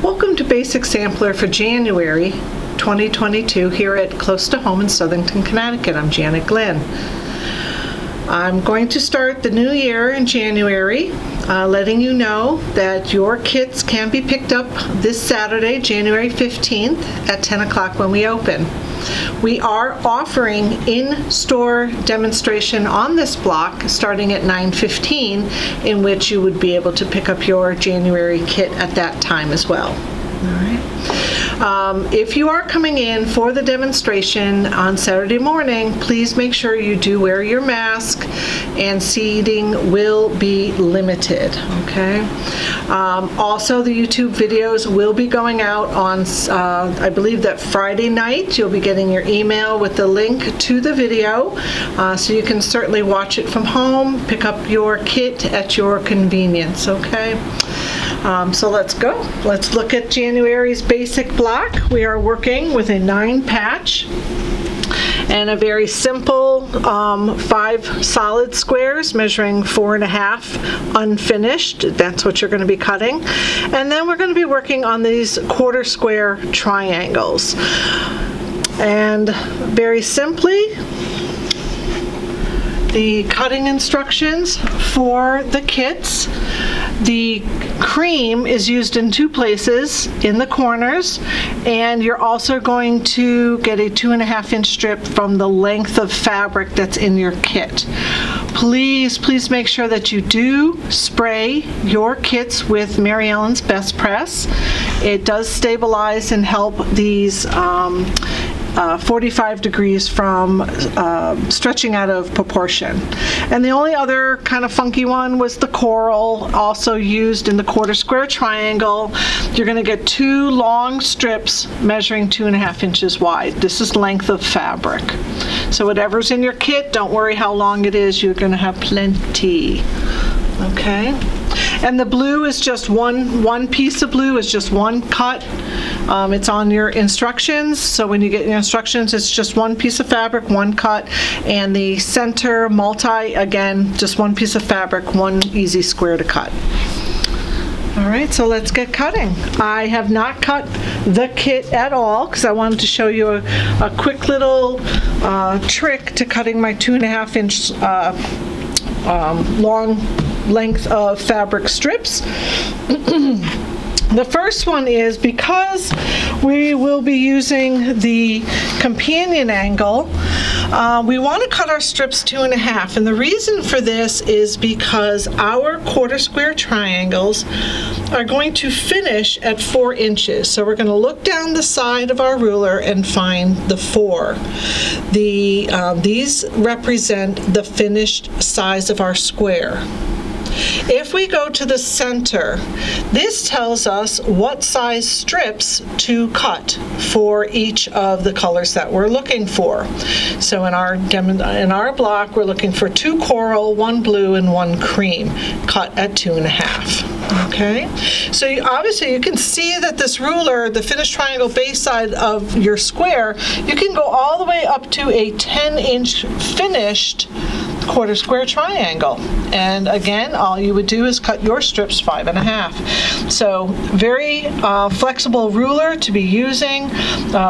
Welcome to Basic Sampler for January 2022 here at Close to Home in Southington, Connecticut. I'm Janet Glenn. I'm going to start the new year in January, letting you know that your kits can be picked up this Saturday, January 15th at 10 o'clock when we open. We are offering in-store demonstration on this block starting at 9:15, in which you would be able to pick up your January kit at that time as well. All right. If you are coming in for the demonstration on Saturday morning, please make sure you do wear your mask, and seating will be limited, okay? Also, the YouTube videos will be going out on, I believe that Friday night. You'll be getting your email with the link to the video, so you can certainly watch it from home, pick up your kit at your convenience, okay? So let's go. Let's look at January's basic block. We are working with a 9-patch and a very simple 5 solid squares measuring 4.5 unfinished. That's what you're going to be cutting. And then we're going to be working on these quarter square triangles. And very simply, the cutting instructions for the kits. The cream is used in 2 places, in the corners, and you're also going to get a 2.5-inch strip from the length of fabric that's in your kit. Please make sure that you do spray your kits with Mary Ellen's Best Press. It does stabilize and help these 45 degrees from stretching out of proportion. And the only other kind of funky one was the coral, also used in the quarter square triangle. You're going to get 2 long strips measuring 2.5 inches wide. This is length of fabric. So whatever's in your kit, don't worry how long it is, you're going to have plenty. Okay? And the blue is just one piece of blue, is just one cut. It's on your instructions, so when you get your instructions, it's just one piece of fabric, one cut, and the center multi, again, just one piece of fabric, one easy square to cut. All right, so let's get cutting. I have not cut the kit at all because I wanted to show you a quick little trick to cutting my 2.5-inch long length of fabric strips. The first one is, because we will be using the companion angle, we want to cut our strips 2.5, and the reason for this is because our quarter square triangles are going to finish at 4 inches. So we're going to look down the side of our ruler and find the 4. These represent the finished size of our square. If we go to the center, this tells us what size strips to cut for each of the colors that we're looking for. So in our block, we're looking for 2 coral, 1 blue, and 1 cream, cut at 2.5. Okay, so obviously you can see that this ruler, the finished triangle base side of your square, you can go all the way up to a 10-inch finished quarter square triangle. And again, all you would do is cut your strips 5.5. So very flexible ruler to be using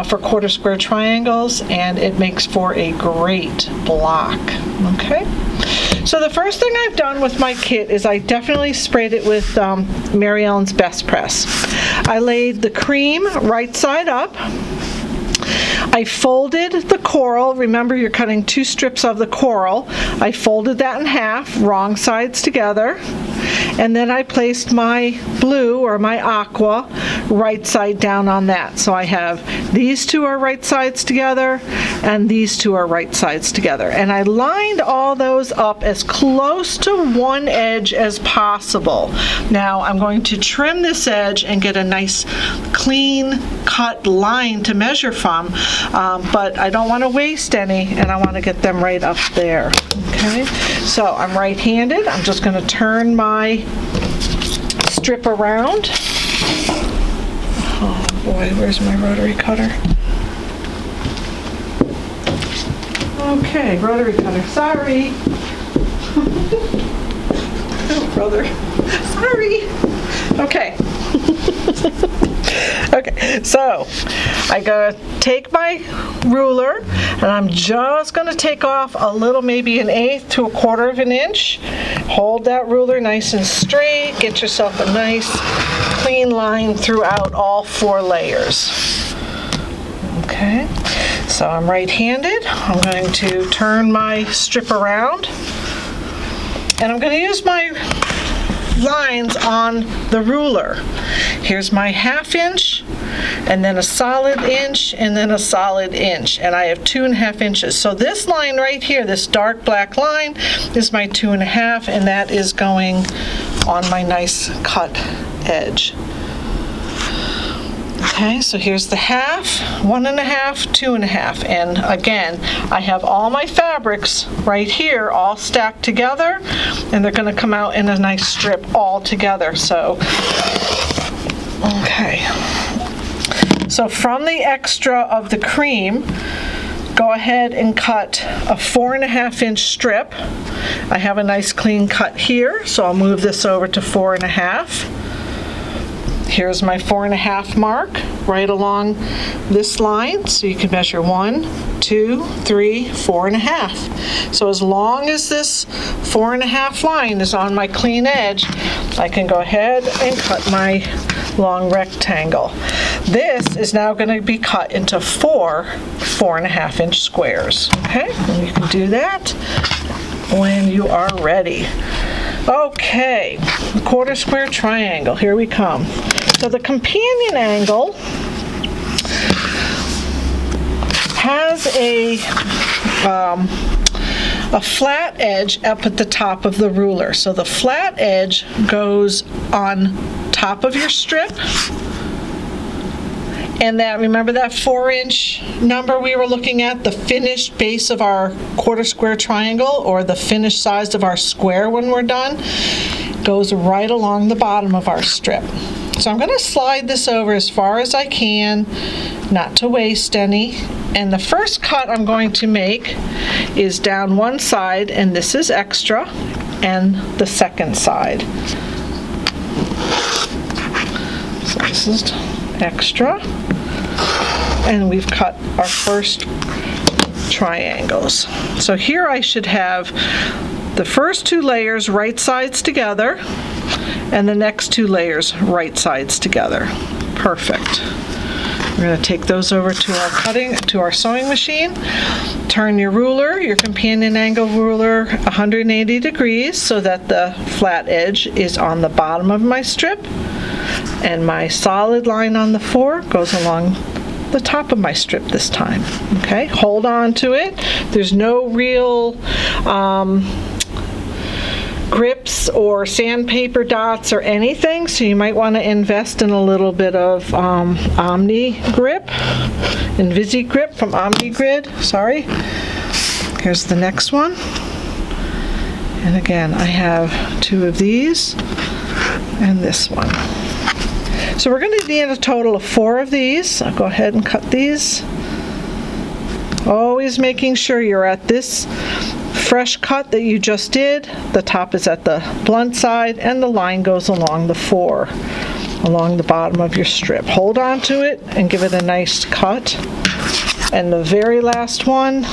for quarter square triangles, and it makes for a great block. Okay. So the first thing I've done with my kit is I definitely sprayed it with Mary Ellen's Best Press. I laid the cream right side up. I folded the coral. Remember, you're cutting 2 strips of the coral. I folded that in half, wrong sides together. And then I placed my blue, or my aqua, right side down on that. So I have these 2 are right sides together, and these 2 are right sides together. And I lined all those up as close to one edge as possible. Now I'm going to trim this edge and get a nice clean cut line to measure from, but I don't want to waste any, and I want to get them right up there. Okay, so I'm right-handed. I'm just going to turn my strip around. Oh boy, where's my rotary cutter? Okay, rotary cutter, sorry. Oh, brother, sorry. Okay. So I gotta take my ruler and I'm just gonna take off a little, maybe 1/8 to 1/4 of an inch. Hold that ruler nice and straight. Get yourself a nice clean line throughout all 4 layers. Okay, so I'm right-handed. I'm going to turn my strip around and I'm going to use my lines on the ruler. Here's my 1/2 inch, and then a solid inch, and then a solid inch, and I have 2.5 inches. So this line right here, this dark black line, is my 2.5, and that is going on my nice cut edge. Okay, so here's the 1/2, 1.5, 2.5, and again, I have all my fabrics right here all stacked together, and they're going to come out in a nice strip all together. So, okay. So from the extra of the cream, go ahead and cut a 4.5 inch strip. I have a nice clean cut here, so I'll move this over to 4.5. Here's my 4.5 mark right along this line, so you can measure 1, 2, 3, 4.5. So as long as this 4.5 line is on my clean edge, I can go ahead and cut my long rectangle. This is now going to be cut into 4 4.5 inch squares. Okay, and you can do that when you are ready. Okay, the 1/4 square triangle, here we come. So the companion angle has a flat edge up at the top of the ruler. So the flat edge goes on top of your strip. And that, remember that 4 inch number we were looking at, the finished base of our 1/4 square triangle, or the finished size of our square when we're done, goes right along the bottom of our strip. So I'm going to slide this over as far as I can, not to waste any. And the first cut I'm going to make is down one side, and this is extra, and the second side. So this is extra, and we've cut our first triangles. So here I should have the first 2 layers right sides together, and the next 2 layers right sides together. Perfect. We're going to take those over to our sewing machine. Turn your ruler, your companion angle ruler, 180 degrees so that the flat edge is on the bottom of my strip, and my solid line on the 4 goes along the top of my strip this time. Okay, hold on to it. There's no real grips or sandpaper dots or anything, so you might want to invest in a little bit of Omni Grip, Invisi Grip from Omni Grid. Sorry. Here's the next one, and again I have 2 of these and this one. So we're going to need a total of 4 of these. I'll go ahead and cut these. Always making sure you're at this fresh cut that you just did. The top is at the blunt side, and the line goes along the 4, along the bottom of your strip. Hold on to it and give it a nice cut. And the very last one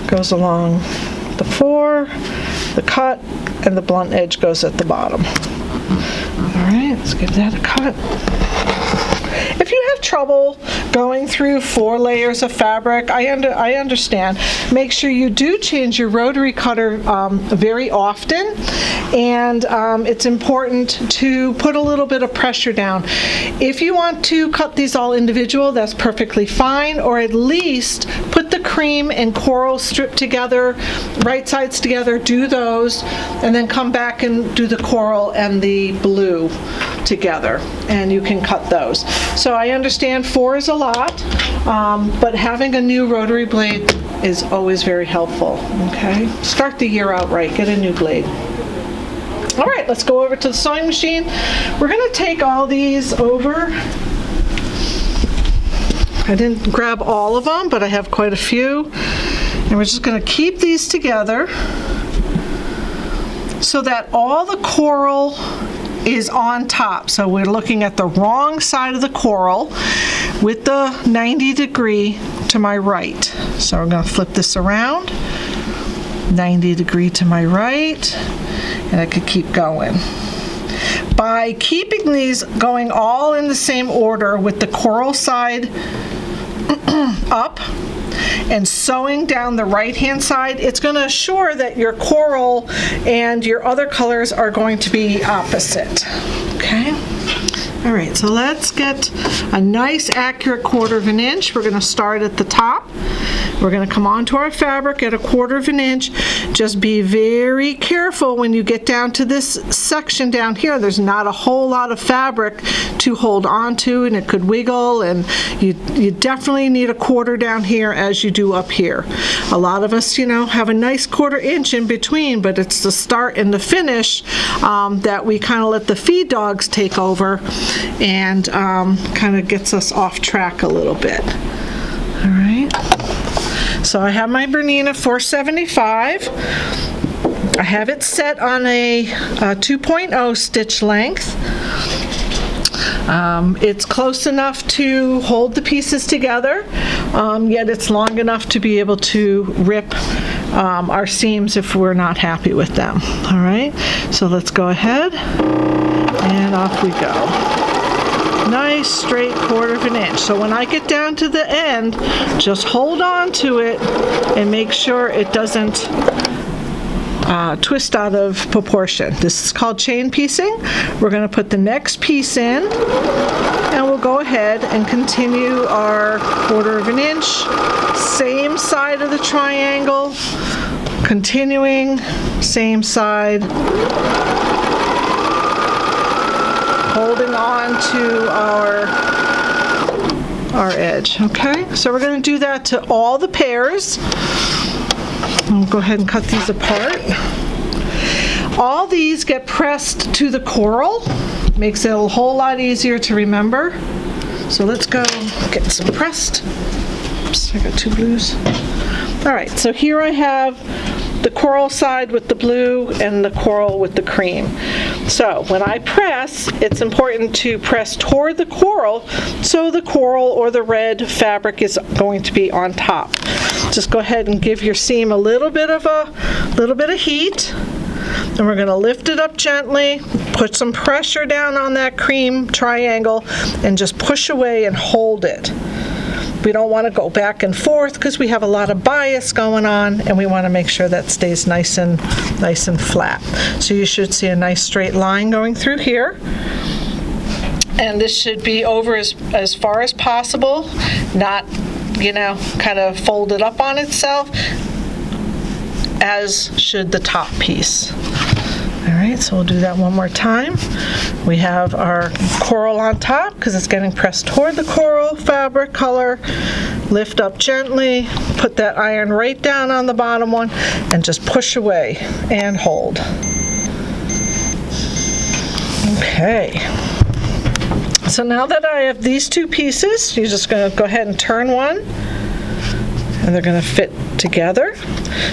goes along the 4, the cut, and the blunt edge goes at the bottom. All right, let's give that a cut. If you have trouble going through 4 layers of fabric, I understand. Make sure you do change your rotary cutter very often, and it's important to put a little bit of pressure down. If you want to cut these all individual, that's perfectly fine, or at least put the cream and coral strip together, right sides together, do those, and then come back and do the coral and the blue together, and you can cut those. So I understand 4 is a lot, but having a new rotary blade is always very helpful. Okay, start the year out right, get a new blade. All right, let's go over to the sewing machine. We're going to take all these over. I didn't grab all of them, but I have quite a few, and we're just going to keep these together. so that all the coral is on top. So we're looking at the wrong side of the coral with the 90 degree to my right. So we're going to flip this around, 90 degree to my right, and I could keep going. By keeping these going all in the same order with the coral side up and sewing down the right-hand side, it's going to assure that your coral and your other colors are going to be opposite. Okay? All right, so let's get a nice accurate 1/4 inch. We're going to start at the top. We're going to come onto our fabric at a 1/4 inch. Just be very careful when you get down to this section down here. There's not a whole lot of fabric to hold on to, and it could wiggle, and you definitely need a 1/4 down here as you do up here. A lot of us, have a nice 1/4 inch in between, but it's the start and the finish that we kind of let the feed dogs take over, and kind of gets us off track a little bit. All right. So I have my Bernina 475. I have it set on a 2.0 stitch length. It's close enough to hold the pieces together, yet it's long enough to be able to rip our seams if we're not happy with them. All right, so let's go ahead and off we go. Nice straight 1/4 inch. So when I get down to the end, just hold on to it and make sure it doesn't twist out of proportion. This is called chain piecing. We're going to put the next piece in, and we'll go ahead and continue our 1/4 inch, same side of the triangle, continuing, same side, holding on to our edge. Okay, so we're going to do that to all the pairs. I'll go ahead and cut these apart. All these get pressed to the coral. Makes it a whole lot easier to remember. So let's go get some pressed. Oops, I got 2 blues. All right, so here I have the coral side with the blue and the coral with the cream. So when I press, it's important to press toward the coral so the coral or the red fabric is going to be on top. Just go ahead and give your seam a little bit of heat, and we're going to lift it up gently, put some pressure down on that cream triangle, and just push away and hold it. We don't want to go back and forth because we have a lot of bias going on, and we want to make sure that stays nice and flat. So you should see a nice straight line going through here. And this should be over as far as possible, not, kind of folded up on itself, as should the top piece. All right, so we'll do that one more time. We have our coral on top because it's getting pressed toward the coral fabric color. Lift up gently, put that iron right down on the bottom one, and just push away and hold. Okay. So now that I have these 2 pieces, you're just going to go ahead and turn one, and they're going to fit together.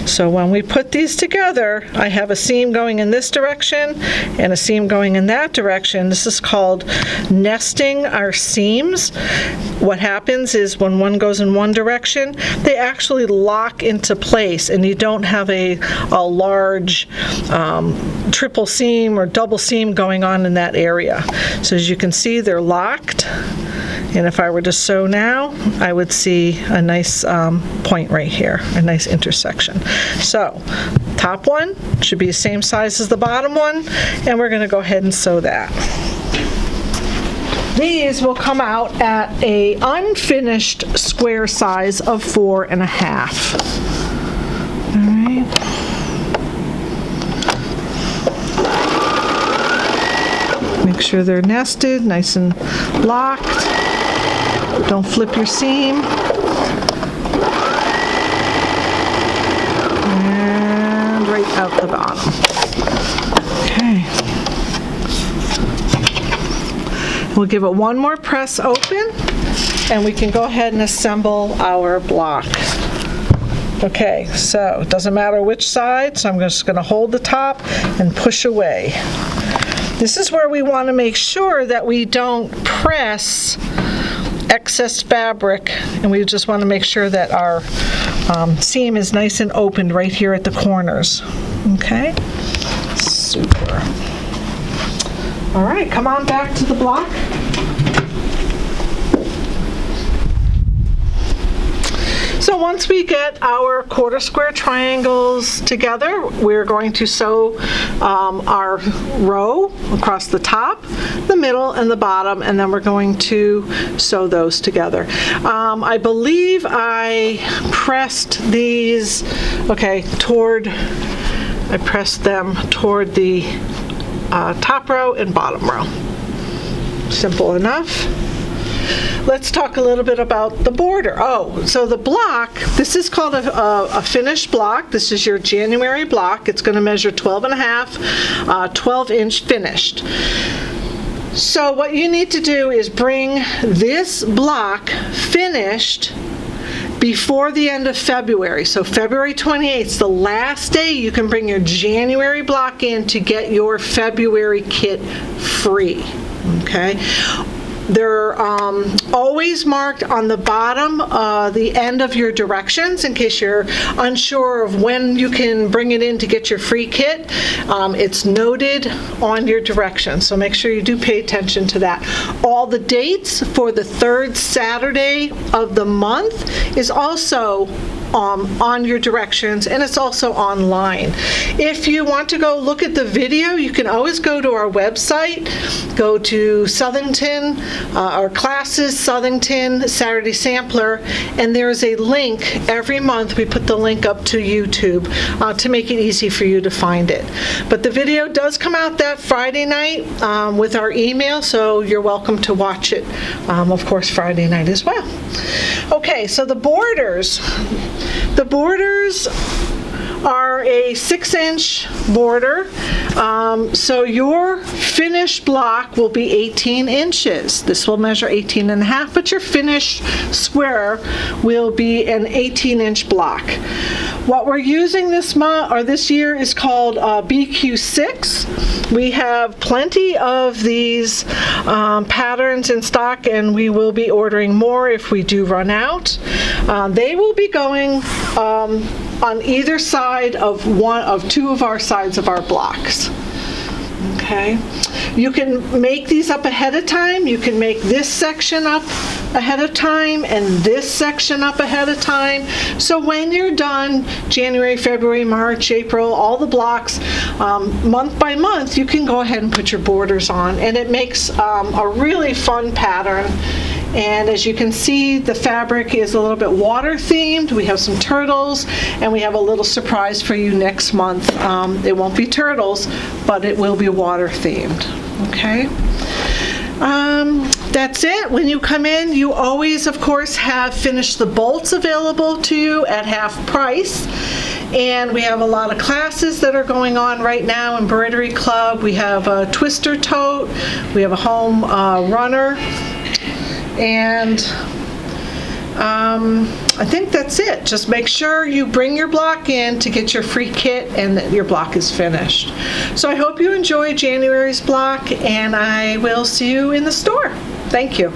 So when we put these together, I have a seam going in this direction and a seam going in that direction. This is called nesting our seams. What happens is when one goes in one direction, they actually lock into place, and you don't have a large triple seam or double seam going on in that area. So as you can see, they're locked. And if I were to sew now, I would see a nice point right here, a nice intersection. So, top one should be the same size as the bottom one, and we're going to go ahead and sew that. These will come out at a unfinished square size of 4.5. All right. Make sure they're nested, nice and locked. Don't flip your seam. And right out the bottom. Okay. We'll give it one more press open, and we can go ahead and assemble our block. Okay, so it doesn't matter which side, so I'm just going to hold the top and push away. This is where we want to make sure that we don't press excess fabric, and we just want to make sure that our seam is nice and open right here at the corners. Okay, super. All right, come on back to the block. So once we get our quarter square triangles together, we're going to sew our row across the top, the middle, and the bottom, and then we're going to sew those together. I believe I pressed these, okay, I pressed them toward the top row and bottom row. Simple enough. Let's talk a little bit about the border. Oh, so the block, this is called a finished block. This is your January block. It's going to measure 12 and a half, 12-inch finished. So what you need to do is bring this block finished before the end of February. So February 28th is the last day you can bring your January block in to get your February kit free. Okay? They're always marked on the bottom, the end of your directions, in case you're unsure of when you can bring it in to get your free kit. It's noted on your directions, so make sure you do pay attention to that. All the dates for the third Saturday of the month is also on your directions, and it's also online. If you want to go look at the video, you can always go to our website, go to Southington, our classes, Southington Saturday Sampler, and there's a link every month. We put the link up to YouTube to make it easy for you to find it. But the video does come out that Friday night with our email, so you're welcome to watch it, of course, Friday night as well. Okay, so the borders. The borders are a 6-inch border, so your finished block will be 18 inches. This will measure 18 and a half, but your finished square will be an 18-inch block. What we're using this year is called BQ6. We have plenty of these patterns in stock, and we will be ordering more if we do run out. They will be going on either side of two of our sides of our blocks. Okay, you can make these up ahead of time. You can make this section up ahead of time and this section up ahead of time. So when you're done, January, February, March, April, all the blocks, month by month, you can go ahead and put your borders on, and it makes a really fun pattern. And as you can see, the fabric is a little bit water themed. We have some turtles, and we have a little surprise for you next month. It won't be turtles, but it will be water themed. Okay. That's it. When you come in, you always, of course, have finished the bolts available to you at half price. And we have a lot of classes that are going on right now. Embroidery Club. We have a twister tote. We have a home runner. And I think that's it. Just make sure you bring your block in to get your free kit and that your block is finished. So I hope you enjoy January's block, and I will see you in the store. Thank you.